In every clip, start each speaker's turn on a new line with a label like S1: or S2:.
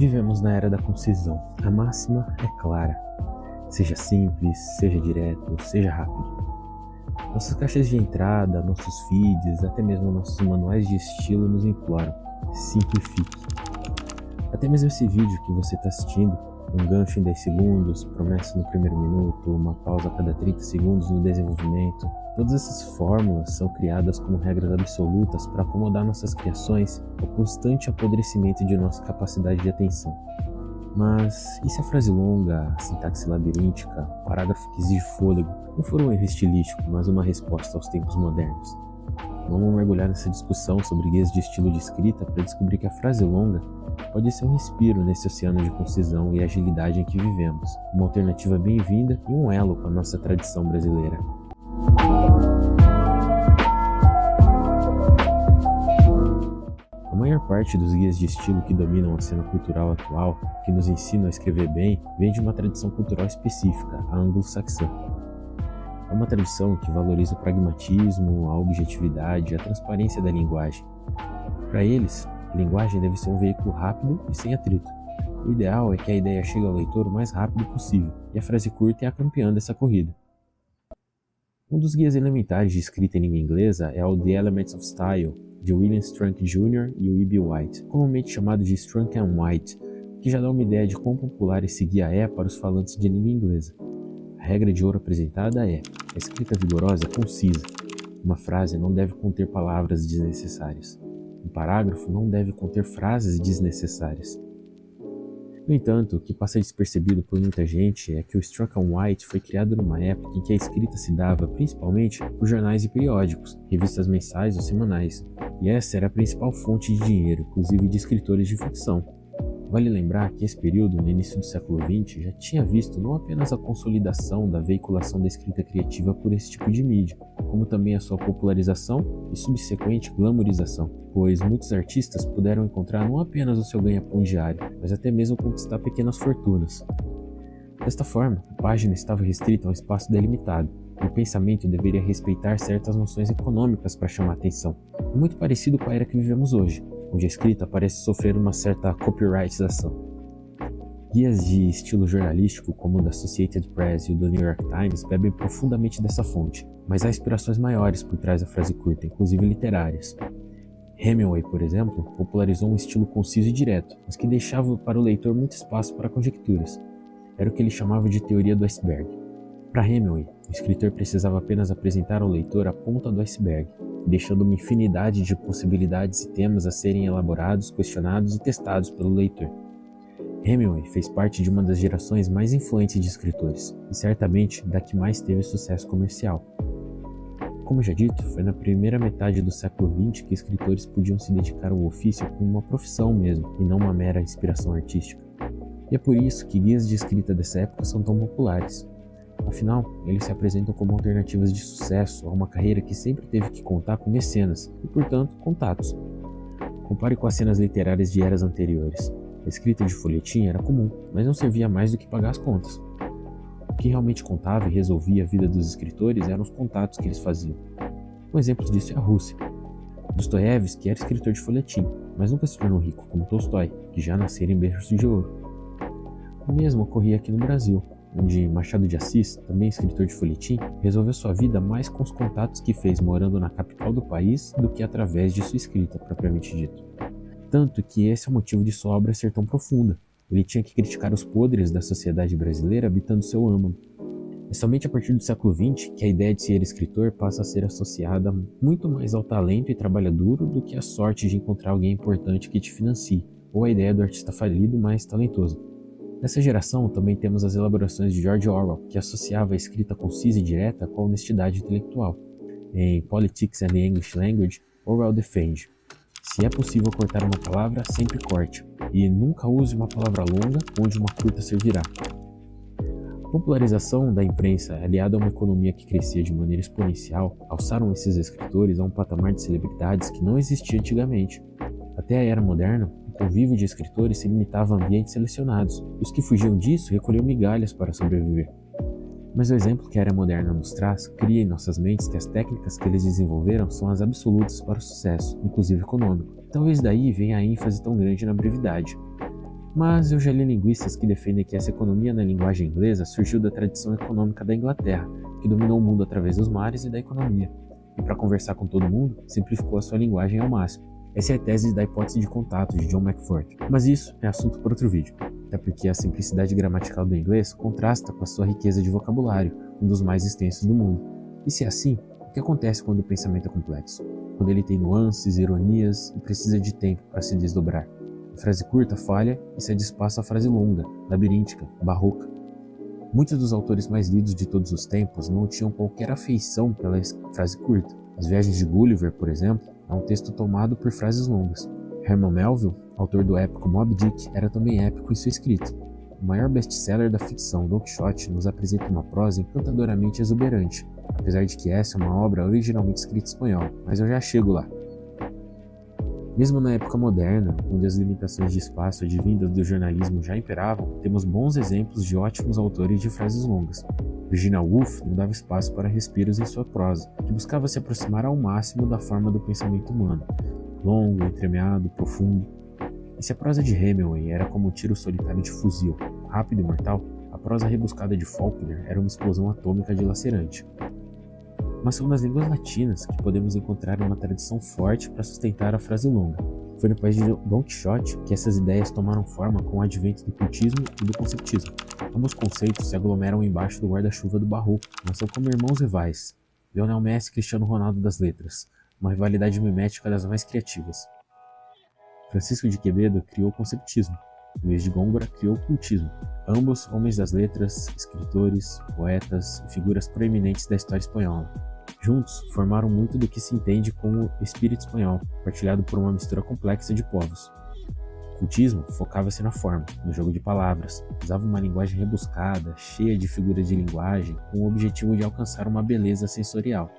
S1: Vivemos na era da concisão. A máxima é clara. Seja simples, seja direto, seja rápido. Nossas caixas de entrada, nossos feeds, até mesmo nossos manuais de estilo nos imploram: simplifique. Até mesmo esse vídeo que você está assistindo, um gancho em 10 segundos, promessa no primeiro minuto, uma pausa a cada 30 segundos no desenvolvimento. Todas essas fórmulas são criadas como regras absolutas para acomodar nossas criações ao constante apodrecimento de nossa capacidade de atenção. Mas e se a frase longa, a sintaxe labiríntica, o parágrafo que exige fôlego, não for um erro estilístico, mas uma resposta aos tempos modernos? Vamos mergulhar nessa discussão sobre guias de estilo de escrita para descobrir que a frase longa pode ser um respiro nesse oceano de concisão e agilidade em que vivemos, uma alternativa bem-vinda e um elo com a nossa tradição brasileira. A maior parte dos guias de estilo que dominam a cena cultural atual, que nos ensinam a escrever bem, vem de uma tradição cultural específica, a anglo-saxã. É uma tradição que valoriza o pragmatismo, a objetividade, a transparência da linguagem. Para eles, a linguagem deve ser um veículo rápido e sem atrito. O ideal é que a ideia chegue ao leitor o mais rápido possível, e a frase curta é a campeã dessa corrida. Um dos guias elementares de escrita em língua inglesa é o The Elements of Style, de William Strunk Jr. e E.B. White, comumente chamado de Strunk and White, que já dá uma ideia de quão popular esse guia é para os falantes de língua inglesa. A regra de ouro apresentada é: a escrita vigorosa é concisa. Uma frase não deve conter palavras desnecessárias. Um parágrafo não deve conter frases desnecessárias. No entanto, o que passa despercebido por muita gente é que o Strunk and White foi criado numa época em que a escrita se dava principalmente por jornais e periódicos, revistas mensais ou semanais, e essa era a principal fonte de dinheiro, inclusive de escritores de ficção. Vale lembrar que esse período, no início do século XX, já tinha visto não apenas a consolidação da veiculação da escrita criativa por esse tipo de mídia, como também a sua popularização e subsequente glamourização, pois muitos artistas puderam encontrar não apenas o seu ganha-pão diário, mas até mesmo conquistar pequenas fortunas. Desta forma, a página estava restrita a um espaço delimitado, e o pensamento deveria respeitar certas noções econômicas para chamar atenção, muito parecido com a era que vivemos hoje, onde a escrita parece sofrer uma certa copyrightização. Guias de estilo jornalístico, como o da Associated Press e o do New York Times, bebem profundamente dessa fonte, mas há inspirações maiores por trás da frase curta, inclusive literárias. Hemingway, por exemplo, popularizou um estilo conciso e direto, mas que deixava para o leitor muito espaço para conjecturas. Era o que ele chamava de teoria do iceberg. Para Hemingway, o escritor precisava apenas apresentar ao leitor a ponta do iceberg, deixando uma infinidade de possibilidades e temas a serem elaborados, questionados e testados pelo leitor. Hemingway fez parte de uma das gerações mais influentes de escritores, e certamente da que mais teve sucesso comercial. Como já dito, foi na primeira metade do século XX que escritores podiam se dedicar ao ofício como uma profissão mesmo, e não uma mera inspiração artística. E é por isso que guias de escrita dessa época são tão populares. Afinal, eles se apresentam como alternativas de sucesso a uma carreira que sempre teve que contar com mecenas e, portanto, contatos. Compare com as cenas literárias de eras anteriores. A escrita de folhetim era comum, mas não servia mais do que pagar as contas. O que realmente contava e resolvia a vida dos escritores eram os contatos que eles faziam. Um exemplo disso é a Rússia. Dostoiévski era escritor de folhetim, mas nunca se tornou rico como Tolstói, que já nascera em berço de ouro. O mesmo ocorria aqui no Brasil, onde Machado de Assis, também escritor de folhetim, resolveu sua vida mais com os contatos que fez morando na capital do país do que através de sua escrita, propriamente dito. Tanto que esse é o motivo de sua obra ser tão profunda. Ele tinha que criticar os podres da sociedade brasileira habitando seu âmago. É somente a partir do século XX que a ideia de ser escritor passa a ser associada muito mais ao talento e trabalho duro do que à sorte de encontrar alguém importante que te financie, ou a ideia do artista falido mais talentoso. Nessa geração, também temos as elaborações de George Orwell, que associava a escrita concisa e direta com a honestidade intelectual. Em Politics and the English Language, Orwell defende: se é possível cortar uma palavra, sempre corte, e nunca use uma palavra longa onde uma curta servirá. A popularização da imprensa, aliada a uma economia que crescia de maneira exponencial, alçaram esses escritores a um patamar de celebridades que não existia antigamente. Até a era moderna, o convívio de escritores se limitava a ambientes selecionados, e os que fugiam disso recolhiam migalhas para sobreviver. Mas o exemplo que a era moderna nos traz cria em nossas mentes que as técnicas que eles desenvolveram são as absolutas para o sucesso, inclusive econômico. Talvez daí venha a ênfase tão grande na brevidade. Mas eu já li linguistas que defendem que essa economia na linguagem inglesa surgiu da tradição econômica da Inglaterra, que dominou o mundo através dos mares e da economia, e para conversar com todo mundo, simplificou a sua linguagem ao máximo. Essa é a tese da hipótese de contato de John McFord, mas isso é assunto para outro vídeo, até porque a simplicidade gramatical do inglês contrasta com a sua riqueza de vocabulário, um dos mais extensos do mundo. E se é assim, o que acontece quando o pensamento é complexo? Quando ele tem nuances, ironias e precisa de tempo para se desdobrar. A frase curta falha e cede espaço à frase longa, labiríntica, barroca. Muitos dos autores mais lidos de todos os tempos não tinham qualquer afeição pela frase curta. As Viagens de Gulliver, por exemplo, é um texto tomado por frases longas. Herman Melville, autor do épico Moby Dick, era também épico em sua escrita. O maior best-seller da ficção, Don Quixote, nos apresenta uma prosa encantadoramente exuberante, apesar de que essa é uma obra originalmente escrita em espanhol, mas eu já chego lá. Mesmo na época moderna, onde as limitações de espaço advindas do jornalismo já imperavam, temos bons exemplos de ótimos autores de frases longas. Virginia Woolf não dava espaço para respiros em sua prosa, que buscava se aproximar ao máximo da forma do pensamento humano, longo, entremeado, profundo. E se a prosa de Hemingway era como um tiro solitário de fuzil, rápido e mortal, a prosa rebuscada de Faulkner era uma explosão atômica dilacerante. Mas são nas línguas latinas que podemos encontrar uma tradição forte para sustentar a frase longa. Foi no país de Don Quixote que essas ideias tomaram forma com o advento do cultismo e do conceptismo. Ambos conceitos se aglomeram embaixo do guarda-chuva do barroco, mas são como irmãos rivais. Lionel Messi e Cristiano Ronaldo das letras, uma rivalidade mimética das mais criativas. Francisco de Quevedo criou o conceptismo, Luiz de Góngora criou o cultismo, ambos homens das letras, escritores, poetas e figuras proeminentes da história espanhola. Juntos, formaram muito do que se entende como espírito espanhol, partilhado por uma mistura complexa de povos. O cultismo focava-se na forma, no jogo de palavras, usava uma linguagem rebuscada, cheia de figuras de linguagem, com o objetivo de alcançar uma beleza sensorial.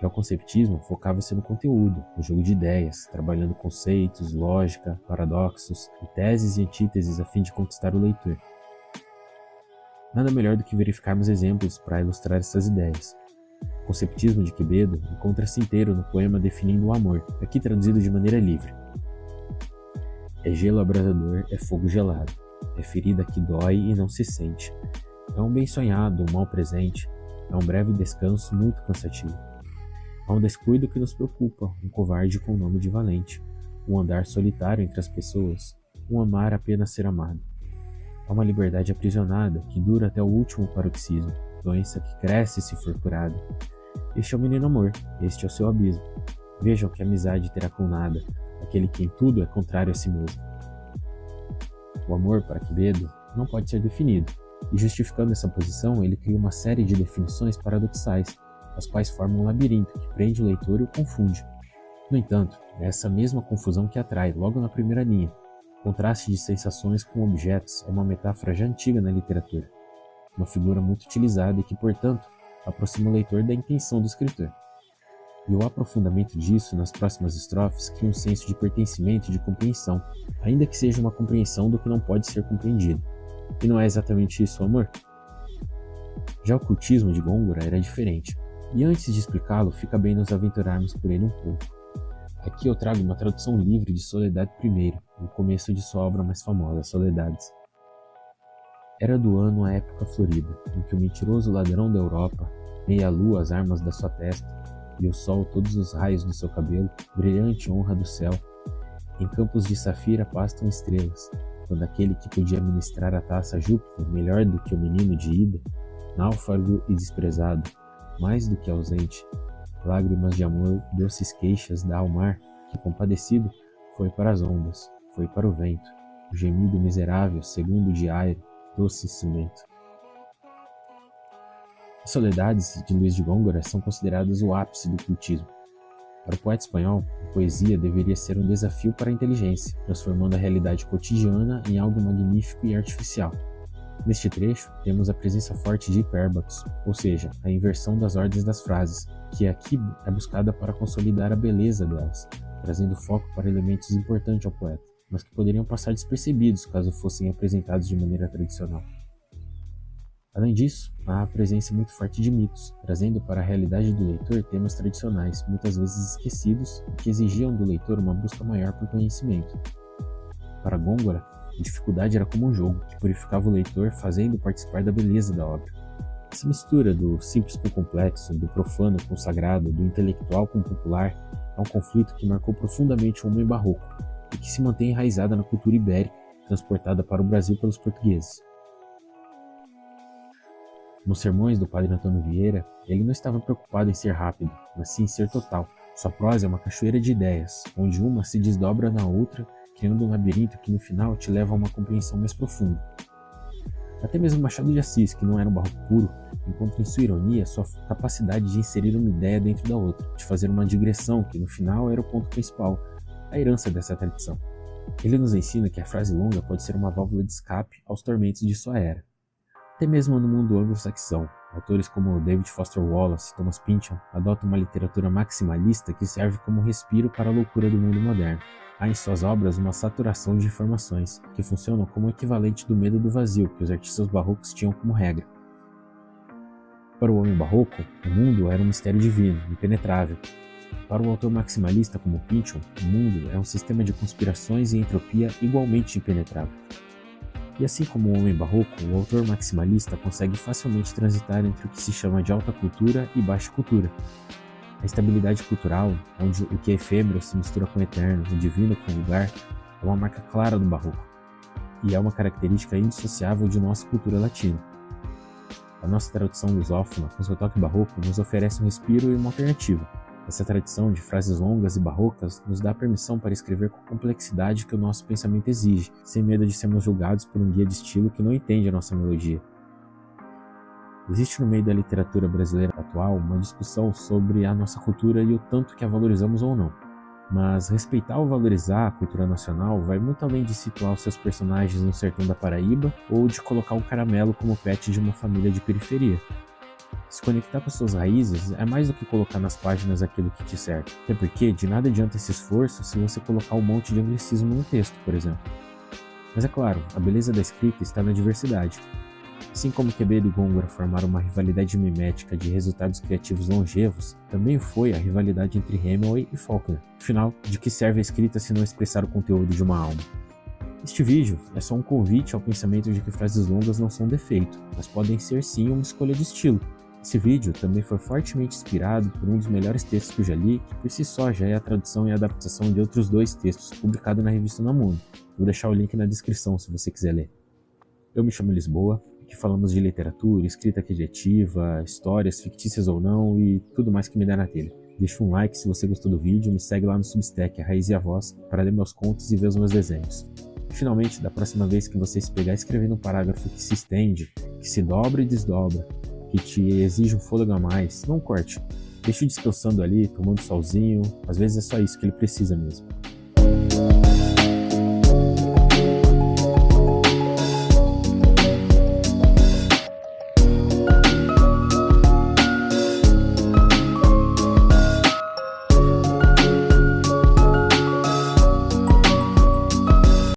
S1: Já o conceptismo focava-se no conteúdo, no jogo de ideias, trabalhando conceitos, lógica, paradoxos e teses e antíteses a fim de conquistar o leitor. Nada melhor do que verificarmos exemplos para ilustrar essas ideias. O conceptismo de Quevedo encontra-se inteiro no poema definindo o amor, aqui traduzido de maneira livre. É gelo abrasador, é fogo gelado, é ferida que dói e não se sente. É um bem sonhado, um mal presente, é um breve descanso muito cansativo. Há um descuido que nos preocupa, um covarde com o nome de valente, um andar solitário entre as pessoas, um amar apenas ser amado. Há uma liberdade aprisionada que dura até o último paroxismo, doença que cresce se for curada. Este é o menino amor, este é o seu abismo. Vejam que amizade terá com nada, aquele que em tudo é contrário a si mesmo. O amor, para Quevedo, não pode ser definido, e justificando essa posição, ele cria uma série de definições paradoxais, as quais formam um labirinto que prende o leitor e o confunde. No entanto, é essa mesma confusão que atrai, logo na primeira linha. O contraste de sensações com objetos é uma metáfora já antiga na literatura, uma figura muito utilizada e que, portanto, aproxima o leitor da intenção do escritor. E o aprofundamento disso nas próximas estrofes cria um senso de pertencimento e de compreensão, ainda que seja uma compreensão do que não pode ser compreendido. E não é exatamente isso o amor? Já o cultismo de Góngora era diferente. E antes de explicá-lo, fica bem nos aventurarmos por ele um pouco. Aqui eu trago uma tradução livre de Soledad I, no começo de sua obra mais famosa, Soledades. Era do ano a época florida, em que o mentiroso ladrão da Europa, meia-lua as armas da sua testa, e o sol todos os raios do seu cabelo, brilhante honra do céu, em campos de safira pastam estrelas, quando aquele que podia ministrar a taça a Júpiter melhor do que o menino de Ida, náufrago e desprezado, mais do que ausente, lágrimas de amor, doces queixas dá ao mar, que compadecido foi para as ondas, foi para o vento, o gemido miserável, segundo de Aire, doce instrumento. As Soledades de Luiz de Góngora são consideradas o ápice do cultismo. Para o poeta espanhol, a poesia deveria ser um desafio para a inteligência, transformando a realidade cotidiana em algo magnífico e artificial. Neste trecho, temos a presença forte de hipérbatos, ou seja, a inversão das ordens das frases, que aqui é buscada para consolidar a beleza delas, trazendo foco para elementos importantes ao poeta, mas que poderiam passar despercebidos caso fossem apresentados de maneira tradicional. Além disso, há a presença muito forte de mitos, trazendo para a realidade do leitor temas tradicionais, muitas vezes esquecidos, e que exigiam do leitor uma busca maior por conhecimento. Para Góngora, A dificuldade era como um jogo que purificava o leitor, fazendo participar da beleza da obra. Essa mistura do simples com o complexo, do profano com o sagrado, do intelectual com o popular, é um conflito que marcou profundamente o homem barroco e que se mantém enraizada na cultura ibérica, transportada para o Brasil pelos portugueses. Nos sermões do padre Antônio Vieira, ele não estava preocupado em ser rápido, mas sim em ser total. Sua prosa é uma cachoeira de ideias, onde uma se desdobra na outra, criando um labirinto que no final te leva a uma compreensão mais profunda. Até mesmo Machado de Assis, que não era um barroco puro, encontra em sua ironia sua capacidade de inserir uma ideia dentro da outra, de fazer uma digressão que no final era o ponto principal, a herança dessa tradição. Ele nos ensina que a frase longa pode ser uma válvula de escape aos tormentos de sua era. Até mesmo no mundo anglo-saxão, autores como David Foster Wallace e Thomas Pynchon adotam uma literatura maximalista que serve como respiro para a loucura do mundo moderno. Há em suas obras uma saturação de informações, que funcionam como o equivalente do medo do vazio que os artistas barrocos tinham como regra. Para o homem barroco, o mundo era um mistério divino, impenetrável. Para o autor maximalista como Pynchon, o mundo é um sistema de conspirações e entropia igualmente impenetrável. E assim como o homem barroco, o autor maximalista consegue facilmente transitar entre o que se chama de alta cultura e baixa cultura. A estabilidade cultural, onde o que é efêmero se mistura com o eterno, o divino com o vulgar, é uma marca clara do barroco, e é uma característica indissociável de nossa cultura latina. A nossa tradução lusófona, com seu toque barroco, nos oferece um respiro e uma alternativa. Essa tradição de frases longas e barrocas nos dá permissão para escrever com a complexidade que o nosso pensamento exige, sem medo de sermos julgados por um guia de estilo que não entende a nossa melodia. Existe no meio da literatura brasileira atual uma discussão sobre a nossa cultura e o tanto que a valorizamos ou não. Mas respeitar ou valorizar a cultura nacional vai muito além de situar os seus personagens no sertão da Paraíba ou de colocar um caramelo como pet de uma família de periferia. Se conectar com suas raízes é mais do que colocar nas páginas aquilo que te serve. Até porque de nada adianta esse esforço se você colocar um monte de anglicismo no texto, por exemplo. Mas é claro, a beleza da escrita está na diversidade. Assim como Quevedo e Góngora formaram uma rivalidade mimética de resultados criativos longevos, também foi a rivalidade entre Hemingway e Faulkner. Afinal, de que serve a escrita se não expressar o conteúdo de uma alma? Este vídeo é só um convite ao pensamento de que frases longas não são defeito, mas podem ser sim uma escolha de estilo. Esse vídeo também foi fortemente inspirado por um dos melhores textos que eu já li, que por si só já é a tradução e a adaptação de outros 2 textos publicados na revista Unamuno. Vou deixar o link na descrição se você quiser ler. Eu me chamo Lisboa, aqui falamos de literatura, escrita criativa, histórias fictícias ou não e tudo mais que me der na telha. Deixa um like se você gostou do vídeo, me segue lá no Substack, a Raiz e a Voz, para ler meus contos e ver os meus desenhos. E finalmente, da próxima vez que você se pegar escrevendo um parágrafo que se estende, que se dobra e desdobra, que te exige um fôlego a mais, não corte. Deixe descansando ali, tomando solzinho, às vezes é só isso que ele precisa mesmo.